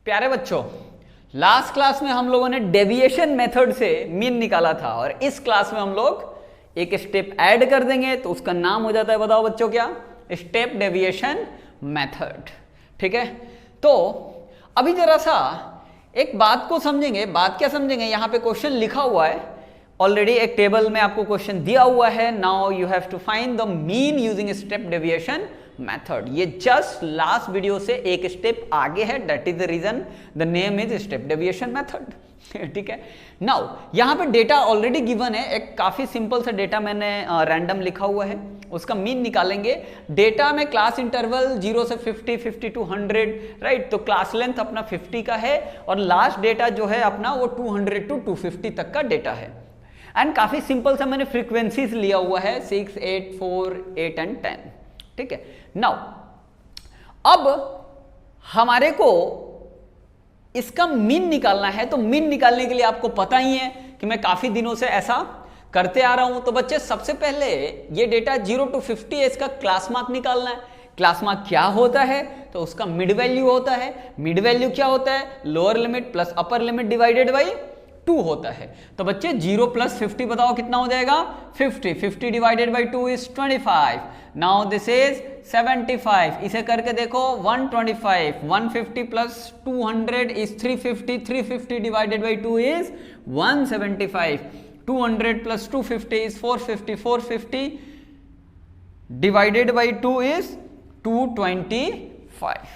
प्यारे बच्चों, last class में हम लोगों ने डेविएशन मेथड से मीन निकाला था और इस क्लास में हम लोग एक स्टेप ऐड कर देंगे तो उसका नाम हो जाता है, बताओ बच्चों क्या, स्टेप डेविएशन मेथड। ठीक है, तो अभी जरा सा एक बात को समझेंगे। बात क्या समझेंगे, यहां पे क्वेश्चन लिखा हुआ है ऑलरेडी, एक टेबल में आपको क्वेश्चन दिया हुआ है। Now you have to find the mean using step deviation method. ये जस्ट लास्ट वीडियो से एक स्टेप आगे है, that is the reason the name is step deviation method. ठीक है, नाउ यहां पे डेटा ऑलरेडी गिवन है, एक काफी सिंपल सा डेटा मैंने रैंडम लिखा हुआ है, उसका मीन निकालेंगे। डेटा में क्लास इंटरवल 0 से 50, 50 to 100, राइट। तो क्लास लेंथ अपना 50 का है और लास्ट डेटा जो है अपना वो 200 to 250 तक का डेटा है। एंड काफी सिंपल सा मैंने फ्रीक्वेंसीज लिया हुआ है 6, 8, 4, 8 एंड 10। ठीक है, नाउ अब हमारे को इसका मीन निकालना है। तो मीन निकालने के लिए आपको पता ही है कि मैं काफी दिनों से ऐसा करते आ रहा हूं। तो बच्चे सबसे पहले ये डेटा 0 to 50 है, इसका क्लास मार्क निकालना है। क्लास मार्क क्या होता है, तो उसका मिड वैल्यू होता है। मिड वैल्यू क्या होता है, lower limit plus upper limit divided by 2 होता है। तो बच्चे 0 प्लस 50 बताओ कितना हो जाएगा, 50। 50 divided by 2 is 25। Now this is 75। इसे करके देखो 125। 150 plus 200 is 350। 350 divided by 2 is 175। 200 plus 250 is 450। 450 divided by 2 is 225।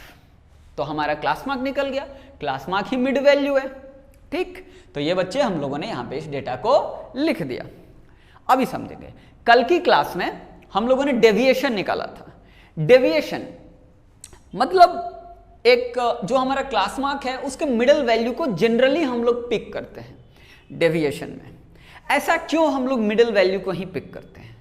तो हमारा क्लास मार्क निकल गया। क्लास मार्क ही मिड वैल्यू है। ठीक, तो ये बच्चे हम लोगों ने यहां पे इस डेटा को लिख दिया। अभी समझेंगे, कल की क्लास में हम लोगों ने डेविएशन निकाला था। डेविएशन मतलब एक जो हमारा क्लास मार्क है उसके मिडल वैल्यू को जनरली हम लोग पिक करते हैं डेविएशन में। ऐसा क्यों हम लोग मिडल वैल्यू को ही पिक करते हैं,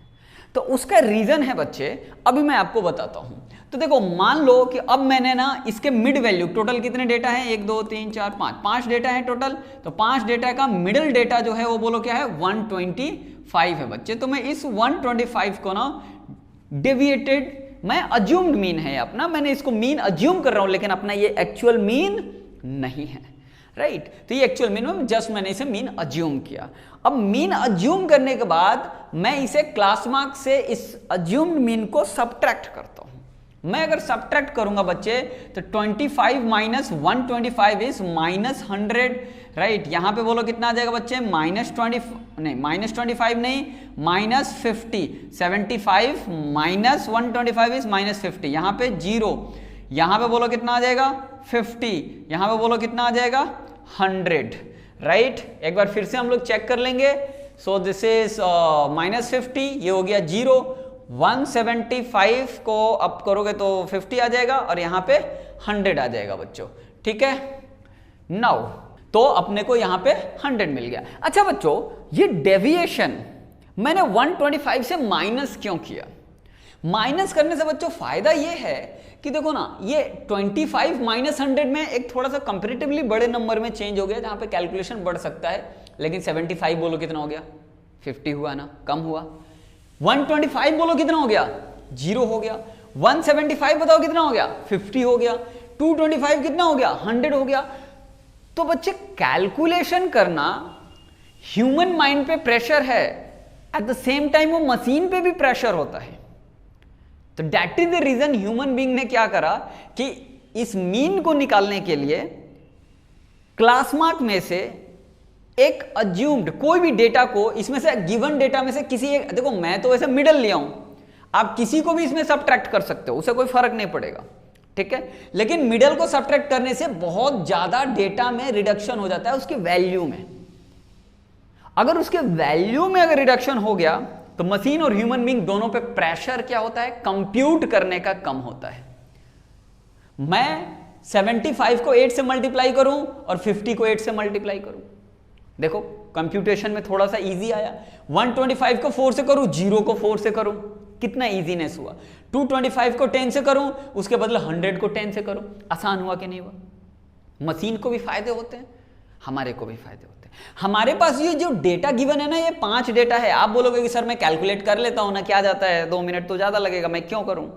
तो उसका रीजन है बच्चे, अभी मैं आपको बताता हूं। तो देखो, मान लो कि अब मैंने ना इसके मिड वैल्यू, टोटल कितने डेटा है, 1 2 3 4 5 डेटा है टोटल। तो 5 डेटा का मिडल डेटा जो है वो बोलो क्या है, 125 है बच्चे। तो मैं इस 125 को ना डेविएटेड, मैं अज्यूम्ड मीन है अपना, मैंने इसको मीन अज्यूम कर रहा हूं, लेकिन अपना ये एक्चुअल मीन नहीं है, राइट। तो ये एक्चुअल मीन में जस्ट मैंने इसे मीन अज्यूम किया। अब मीन अज्यूम करने के बाद मैं इसे क्लास मार्क से इस अज्यूम्ड मीन को सब्ट्रैक्ट करता हूं। मैं अगर सब्ट्रैक्ट करूंगा बच्चे तो 25 माइनस 125 इज -100, राइट। यहां पे बोलो कितना आ जाएगा बच्चे, -25 नहीं, -50। 75 माइनस 125 इज -50। यहां पे 0, यहां पे बोलो कितना आ जाएगा 50, यहां पे बोलो कितना आ जाएगा 100, राइट। एक बार फिर से हम लोग चेक कर लेंगे। सो दिस इज -50, ये हो गया 0। 175 को अप करोगे तो 50 आ जाएगा और यहां पे 100 आ जाएगा बच्चों। ठीक है, नाउ तो अपने को यहां पे 100 मिल गया। अच्छा बच्चों, ये डेविएशन मैंने 125 से माइनस क्यों किया? माइनस करने से बच्चों फायदा ये है कि देखो ना, ये 25 माइनस 100 में एक थोड़ा सा कंपैरेटिवली बड़े नंबर में चेंज हो गया, जहां पे कैलकुलेशन बढ़ सकता है। लेकिन 75 बोलो कितना हो गया, 50 हुआ ना, कम हुआ। 125 बोलो कितना हो गया, 0 हो गया। 175 बताओ कितना हो गया, 50 हो गया। 225 कितना हो गया, 100 हो गया। तो बच्चे कैलकुलेशन करना ह्यूमन माइंड पे प्रेशर है, एट द सेम टाइम वो मशीन पे भी प्रेशर होता है। तो that is the reason human being ने क्या करा कि इस मीन को निकालने के लिए क्लास मार्क में से एक अज्यूम्ड कोई भी डेटा को, इसमें से गिवन डेटा में से किसी एक, देखो मैं तो वैसे मिडल लिया हूं, आप किसी को भी इसमें सब्ट्रैक्ट कर सकते हो, उसे कोई फर्क नहीं पड़ेगा। ठीक है, लेकिन मिडल को सब्ट्रैक्ट करने से बहुत ज्यादा डेटा में रिडक्शन हो जाता है उसकी वैल्यू में। अगर उसके वैल्यू में अगर रिडक्शन हो गया तो मशीन और ह्यूमन बीइंग दोनों पे प्रेशर क्या होता है, कंप्यूट करने का कम होता है। मैं 75 को 8 से मल्टीप्लाई करूं और 50 को 8 से मल्टीप्लाई करूं, देखो कंप्यूटेशन में थोड़ा सा इजी आया। 125 को 4 से करूं, 0 को 4 से करूं, कितना इजीनेस हुआ। 225 को 10 से करूं, उसके बदले 100 को 10 से करूं, आसान हुआ कि नहीं हुआ। मशीन को भी फायदे होते हैं, हमारे को भी फायदे होते हैं। हमारे पास ये जो डेटा गिवन है ना, ये 5 डेटा है। आप बोलोगे कि सर मैं कैलकुलेट कर लेता हूं ना, क्या जाता है, 2 मिनट तो ज्यादा लगेगा, मैं क्यों करूं।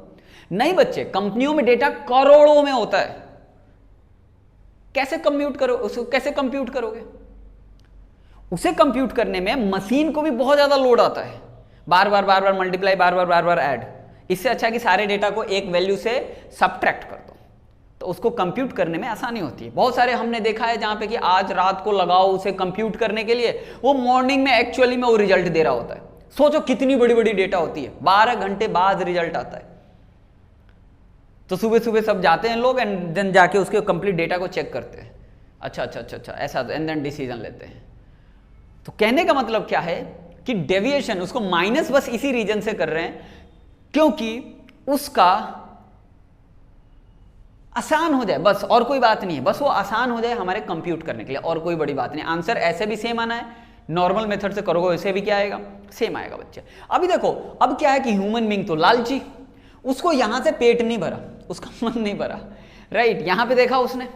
नहीं बच्चे, कंपनियों में डेटा करोड़ों में होता है। कैसे कंप्यूट करो, उसको कैसे कंप्यूट करोगे? उसे कंप्यूट करने में मशीन को भी बहुत ज्यादा लोड आता है, बार बार मल्टीप्लाई, बार बार ऐड। इससे अच्छा कि सारे डेटा को एक वैल्यू से सब्ट्रैक्ट कर दो, तो उसको कंप्यूट करने में आसानी होती है। बहुत सारे हमने देखा है जहां पे कि आज रात को लगाओ उसे कंप्यूट करने के लिए, वो मॉर्निंग में एक्चुअली में वो रिजल्ट दे रहा होता है। सोचो कितनी बड़ी बड़ी डेटा होती है, 12 घंटे बाद रिजल्ट आता है। तो सुबह सुबह सब जाते हैं लोग एंड देन जाके उसके कंप्लीट डेटा को चेक करते हैं, अच्छा ऐसा, एंड देन डिसीजन लेते हैं। तो कहने का मतलब क्या है कि डेविएशन उसको माइनस बस इसी रीजन से कर रहे हैं क्योंकि उसका आसान हो जाए, बस, और कोई बात नहीं है, बस वो आसान हो जाए हमारे कंप्यूट करने के लिए, और कोई बड़ी बात नहीं। आंसर ऐसे भी सेम आना है, नॉर्मल मेथड से करोगे वैसे भी क्या आएगा, सेम आएगा बच्चे। अभी देखो, अब क्या है कि ह्यूमन बीइंग तो लालची, उसको यहां से पेट नहीं भरा, उसका मन नहीं भरा, राइट। यहां पे देखा उसने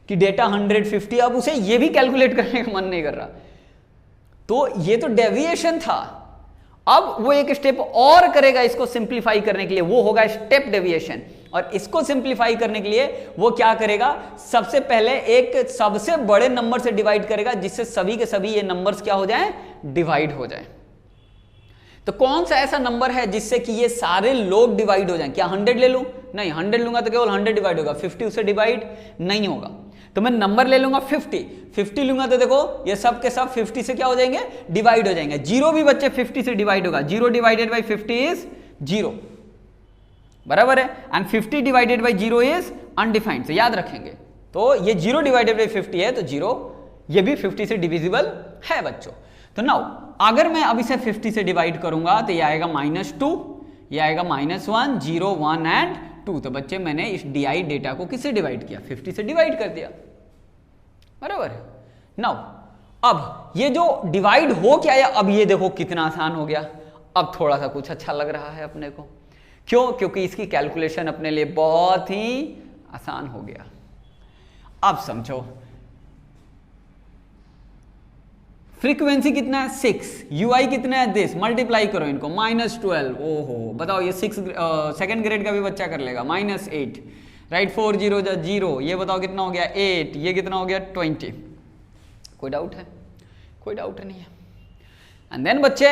कि डेटा 150, अब उसे ये भी कैलकुलेट करने का मन नहीं कर रहा, तो ये तो डेविएशन था। अब वो एक स्टेप और करेगा इसको सिंप्लीफाई करने के लिए, वो होगा स्टेप डेविएशन। और इसको सिंप्लीफाई करने के लिए वो क्या करेगा, सबसे पहले एक सबसे बड़े नंबर से डिवाइड करेगा जिससे सभी के सभी ये नंबर्स क्या हो जाएं, डिवाइड हो जाएं। तो कौन सा ऐसा नंबर है जिससे कि ये सारे लोग डिवाइड हो जाएं? क्या 100 ले लूं? नहीं, 100 लूंगा तो केवल 100 डिवाइड होगा, 50 उससे डिवाइड नहीं होगा। तो मैं नंबर ले लूंगा 50 लूंगा तो देखो ये सब के सब 50 से क्या हो जाएंगे, डिवाइड हो जाएंगे। 0 भी बच्चे 50 से डिवाइड होगा, 0 डिवाइडेड बाई 50 इज 0, बराबर है। And 50 divided by 0 is undefined, तो याद रखेंगे। तो ये 0 डिवाइडेड बाई 50 है, तो 0 ये भी 50 से डिविजिबल है बच्चों। तो नाउ अगर मैं अब इसे 50 से डिवाइड करूंगा तो ये आएगा -2, ये आएगा -1, 0, 1 एंड 2। तो बच्चे मैंने इस DI डेटा को किससे डिवाइड किया, 50 से डिवाइड कर दिया, बराबर है। नाउ अब ये जो डिवाइड हो क्या है, अब ये देखो कितना आसान हो गया। अब थोड़ा सा कुछ अच्छा लग रहा है अपने को, क्यों? क्योंकि इसकी कैलकुलेशन अपने लिए बहुत ही आसान हो गया। अब समझो फ्रीक्वेंसी कितना है 6, UI कितना है दिस, मल्टीप्लाई करो इनको, -12, ओहो बताओ ये 6 सेकेंड ग्रेड का भी बच्चा कर लेगा, -8, राइट। 4 0 0, ये बताओ कितना हो गया 8, ये कितना हो गया 20। कोई डाउट है? कोई डाउट नहीं है। एंड देन बच्चे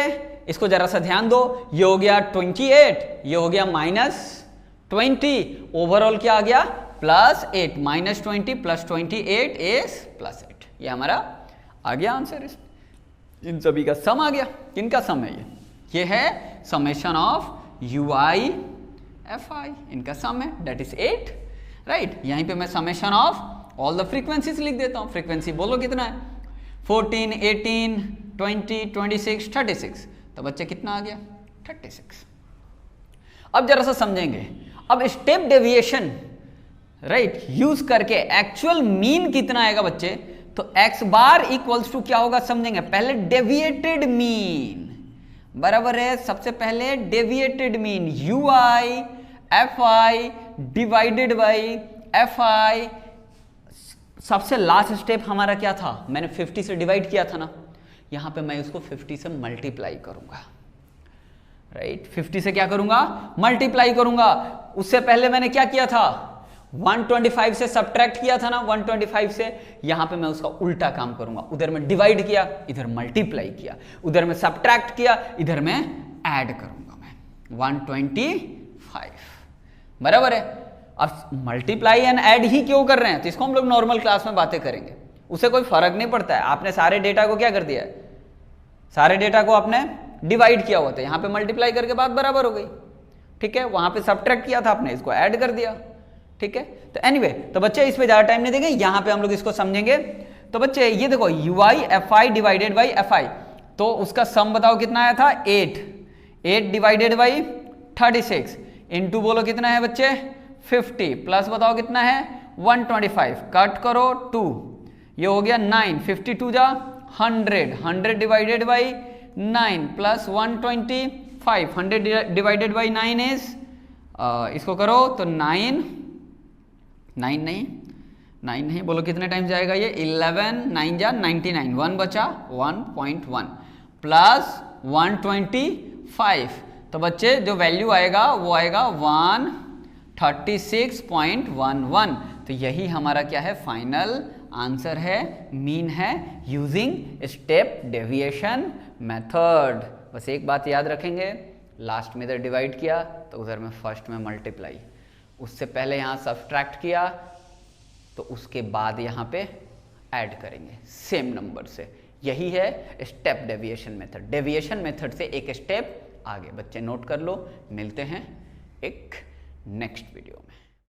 इसको जरा सा ध्यान दो, ये हो गया 28, ये हो गया -20, ओवरऑल क्या आ गया +8, -20 + 28 इज +8। ये हमारा आ गया आंसर, इन सभी का सम आ गया। किनका सम है ये है समेशन ऑफ UI FI, इनका सम है, दैट इज 8, राइट। यहीं पे मैं summation of all the frequencies लिख देता हूं। फ्रीक्वेंसी बोलो कितना है, 14, 18, 20, 26, 36। तो बच्चे कितना आ गया 36। अब जरा सा समझेंगे, अब स्टेप डेविएशन राइट यूज करके एक्चुअल मीन कितना आएगा बच्चे। तो x बार इक्वल्स टू क्या होगा समझेंगे। पहले डेविएटेड मीन, बराबर है, सबसे पहले deviated mean UI FI divided by FI। सबसे लास्ट स्टेप हमारा क्या था, मैंने 50 से डिवाइड किया था ना, यहां पे मैं इसको 50 से मल्टीप्लाई करूंगा, राइट। 50 से क्या करूंगा, मल्टीप्लाई करूंगा। उससे पहले मैंने क्या किया था, 125 से सब्ट्रैक्ट किया था ना, 125 से। यहां पे मैं उसका उल्टा काम करूंगा, उधर में डिवाइड किया, इधर मल्टीप्लाई किया, उधर में सब्ट्रैक्ट किया, इधर में ऐड करूंगा मैं 125, बराबर है। अब मल्टीप्लाई एंड ऐड ही क्यों कर रहे हैं, तो इसको हम लोग नॉर्मल क्लास में बातें करेंगे, उससे कोई फर्क नहीं पड़ता है। आपने सारे डेटा को क्या कर दिया है, सारे डेटा को आपने डिवाइड किया हुआ था, यहां पे मल्टीप्लाई करके बात बराबर हो गई, ठीक है। वहां पे सब्ट्रैक्ट किया था आपने, इसको ऐड कर दिया, ठीक है। तो एनीवे तो बच्चे इस पे ज्यादा टाइम नहीं देंगे, यहां पे हम लोग इसको समझेंगे। तो बच्चे ये देखो UI FI divided by FI, तो उसका सम बताओ कितना आया था 8 डिवाइडेड बाई 36 इनटू बोलो कितना है बच्चे 50 प्लस बताओ कितना है 125, कट करो 2, ये हो गया 9, 52 जा 100 divided by 9 plus 125, 100 divided by 9 is इसको करो तो 9 नहीं बोलो कितने टाइम जाएगा ये 11, 9 जा 99, 1 बचा 1.1 प्लस 125। तो बच्चे जो वैल्यू आएगा वो आएगा 136.11। तो तो यही हमारा क्या है, फाइनल आंसर है, मीन है यूजिंग स्टेप डेविएशन मेथड। बस एक बात याद रखेंगे, लास्ट में इधर डिवाइड किया तो उधर में फर्स्ट में मल्टीप्लाई, उससे पहले यहाँ सब्ट्रैक्ट किया तो उसके बाद यहाँ पे ऐड करेंगे सेम नंबर से। यही है step deviation method. Deviation method से एक स्टेप आगे, बच्चे नोट कर लो। मिलते हैं एक नेक्स्ट वीडियो में।